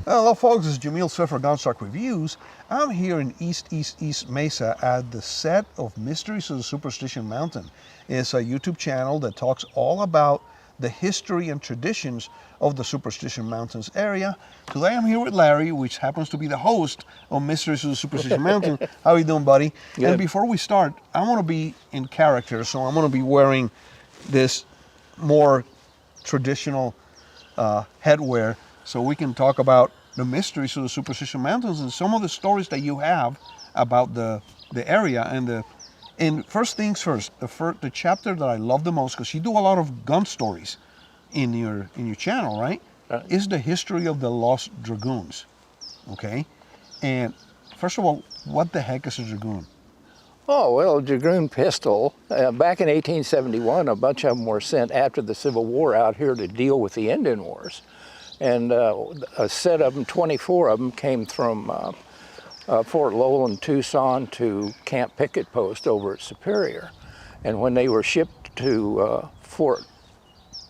Hello folks, this is Yamil Sued for Gunstock Reviews. I'm here in East Mesa at the set of Mysteries of the Superstition Mountain. It's a YouTube channel that talks all about the history and traditions of the Superstition Mountains area. Today I'm here with Larry, which happens to be the host of Mysteries of the Superstition Mountain. How are you doing, buddy? Good. And before we start, I want to be in character, so I'm going to be wearing this more traditional headwear, so we can talk about the mysteries of the Superstition Mountains and some of the stories that you have about the area. And first things first, the chapter that I love the most, because you do a lot of gun stories in your channel, right? Is the history of the Lost Dragoons. Okay, and first of all, what the heck is a dragoon? Oh, well, a dragoon pistol. Back in 1871, a bunch of them were sent after the Civil War out here to deal with the Indian Wars. And a set of them, 24 of them, came from Fort Lowell in Tucson to Camp Picket Post over at Superior. And when they were shipped to Fort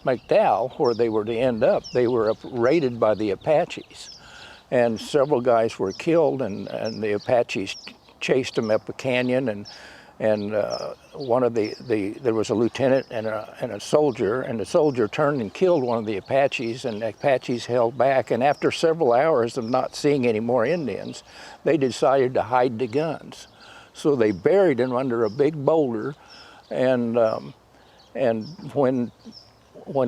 McDowell, where they were to end up, they were raided by the Apaches. And several guys were killed, and the Apaches chased them up a canyon, and one of there was a lieutenant and a soldier, and the soldier turned and killed one of the Apaches, and the Apaches held back. And after several hours of not seeing any more Indians, they decided to hide the guns. So they buried them under a big boulder, and when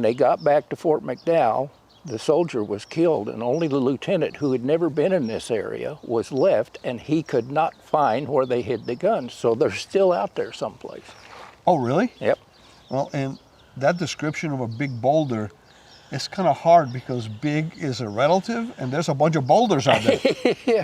they got back to Fort McDowell, the soldier was killed, and only the lieutenant, who had never been in this area, was left, and he could not find where they hid the guns. So they're still out there someplace. Oh, really? Yep. Well, and that description of a big boulder is kind of hard, because big is a relative, and there's a bunch of boulders out there. Yeah.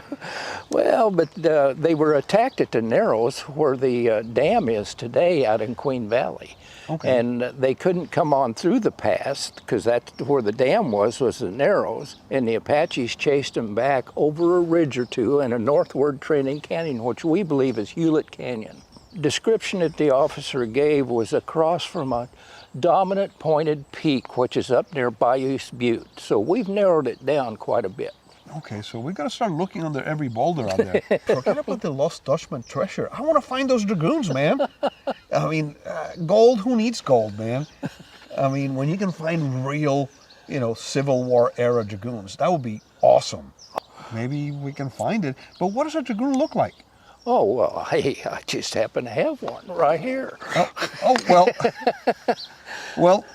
Well, but they were attacked at the Narrows, where the dam is today out in Queen Valley. Okay. And they couldn't come on through the pass, because that's where the dam was the Narrows, and the Apaches chased them back over a ridge or two and a northward trending canyon, which we believe is Hewlett Canyon. Description that the officer gave was across from a dominant pointed peak, which is up near Bayou Butte. So we've narrowed it down quite a bit. Okay, so we got to start looking under every boulder out there. Forget about the Lost Dutchman treasure. I want to find those dragoons, man. I mean, gold, who needs gold, man? I mean, when you can find real, Civil War era dragoons, that would be awesome. Maybe we can find it. But what does a dragoon look like? Oh, well, hey, I just happen to have one right here. Well,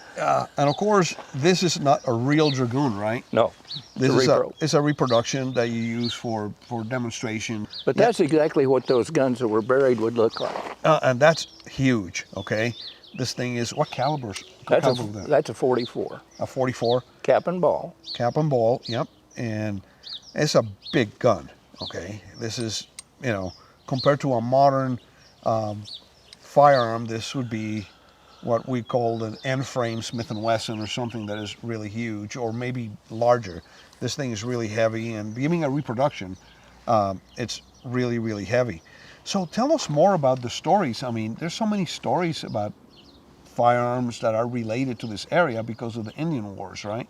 and of course, this is not a real dragoon, right? No, it's a reproduction that you use for demonstration. But that's exactly what those guns that were buried would look like. And that's huge, okay? This thing is, what calibers? That's a 44. A 44? Cap and ball. Cap and ball, yep. And it's a big gun, okay? This is, compared to a modern firearm, this would be what we call an N-frame Smith & Wesson, or something that is really huge, or maybe larger. This thing is really heavy, and giving a reproduction, it's really, really heavy. So tell us more about the stories. I mean, there's so many stories about firearms that are related to this area because of the Indian Wars, right?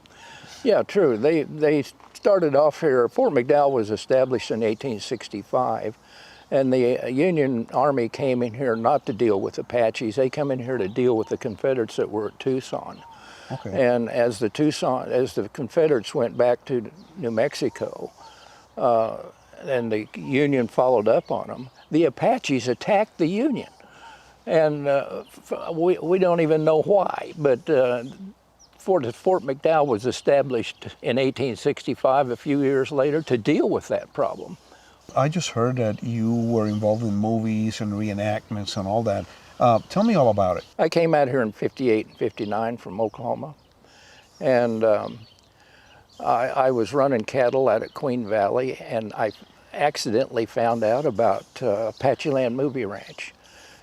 Yeah, true. They started off here. Fort McDowell was established in 1865. And the Union Army came in here not to deal with Apaches. They come in here to deal with the Confederates that were at Tucson. Okay. And as the Confederates went back to New Mexico, and the Union followed up on them, the Apaches attacked the Union. And we don't even know why, but Fort McDowell was established in 1865, a few years later, to deal with that problem. I just heard that you were involved in movies and reenactments and all that. Tell me all about it. I came out here in 58 and 59 from Oklahoma, and I was running cattle out at Queen Valley, and I accidentally found out about Apache Land Movie Ranch.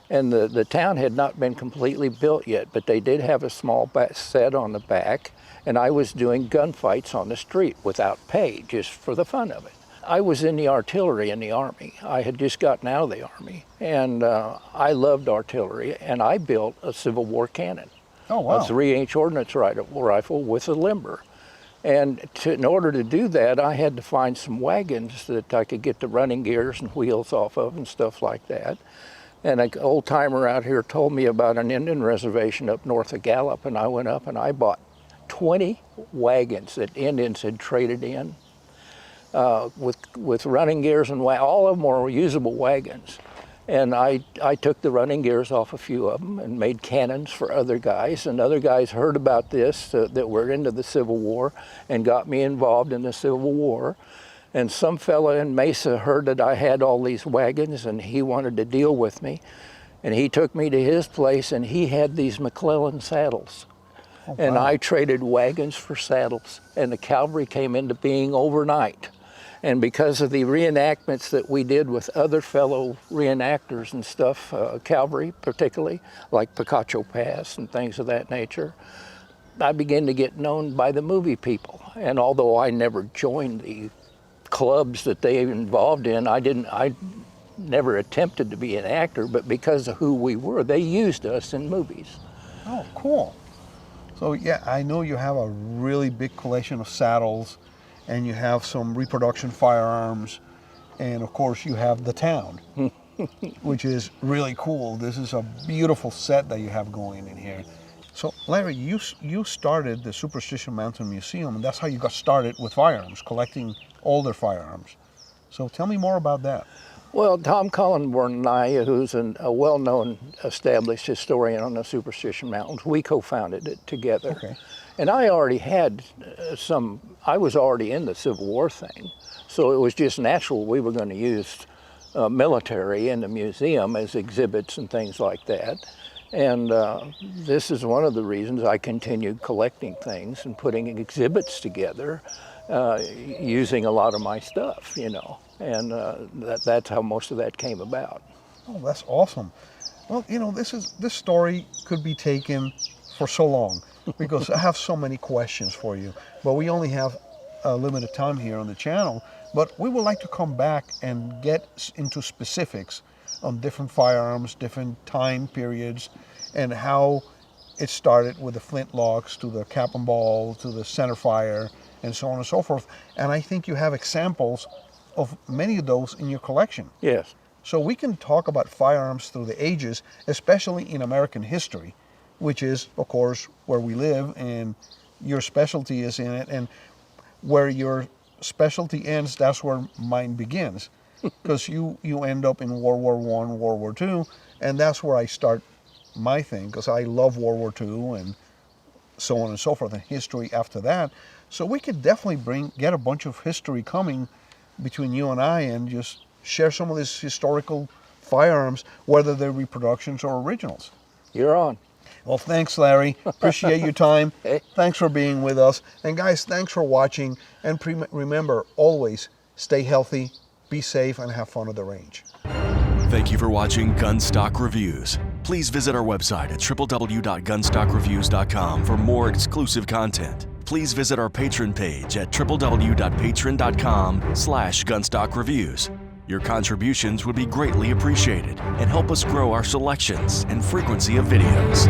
And the town had not been completely built yet, but they did have a small set on the back, and I was doing gunfights on the street without pay, just for the fun of it. I was in the artillery in the Army. I had just gotten out of the Army, and I loved artillery, and I built a Civil War cannon. Oh, wow. A 3-inch ordnance rifle with a limber. And in order to do that, I had to find some wagons that I could get the running gears and wheels off of and stuff like that. And an old timer out here told me about an Indian reservation up north of Gallup, and I went up and I bought 20 wagons that Indians had traded in with running gears, and all of them were usable wagons. And I took the running gears off a few of them and made cannons for other guys, and other guys heard about this that were into the Civil War and got me involved in the Civil War. And some fella in Mesa heard that I had all these wagons, and he wanted to deal with me. And he took me to his place, and he had these McClellan saddles. Oh, wow. And I traded wagons for saddles, and the cavalry came into being overnight. And because of the reenactments that we did with other fellow reenactors and stuff, cavalry particularly, like Picacho Pass and things of that nature, I began to get known by the movie people. And although I never joined the clubs that they involved in, I never attempted to be an actor, but because of who we were, they used us in movies. Oh, cool. So yeah, I know you have a really big collection of saddles, and you have some reproduction firearms, and of course you have the town, which is really cool. This is a beautiful set that you have going in here. So Larry, you started the Superstition Mountain Museum, and that's how you got started with firearms, collecting older firearms. So tell me more about that. Well, Tom Cullenborn and I, who's a well-known established historian on the Superstition Mountains, we co-founded it together. Okay. And I already had I was already in the Civil War thing, so it was just natural we were going to use military in the museum as exhibits and things like that. And this is one of the reasons I continued collecting things and putting exhibits together using a lot of my stuff, you know. And that's how most of that came about. Oh, that's awesome. Well, you know, this story could be taken for so long because I have so many questions for you, but we only have a limited time here on the channel. But we would like to come back and get into specifics on different firearms, different time periods, and how it started with the flintlocks to the cap and ball to the centerfire and so on and so forth. And I think you have examples of many of those in your collection. Yes. So we can talk about firearms through the ages, especially in American history, which is, of course, where we live, and your specialty is in it. And where your specialty ends, that's where mine begins. Because you end up in World War I, World War II, and that's where I start my thing, because I love World War II and so on and so forth, and history after that. So we could definitely get a bunch of history coming between you and I and just share some of these historical firearms, whether they're reproductions or originals. You're on. Well, thanks, Larry. Appreciate your time. Hey. Thanks for being with us. And guys, thanks for watching. And remember, always stay healthy, be safe, and have fun at the range. Thank you for watching Gunstock Reviews. Please visit our website at www.gunstockreviews.com for more exclusive content. Please visit our Patreon page at www.patreon.com/gunstockreviews. Your contributions would be greatly appreciated and help us grow our selections and frequency of videos.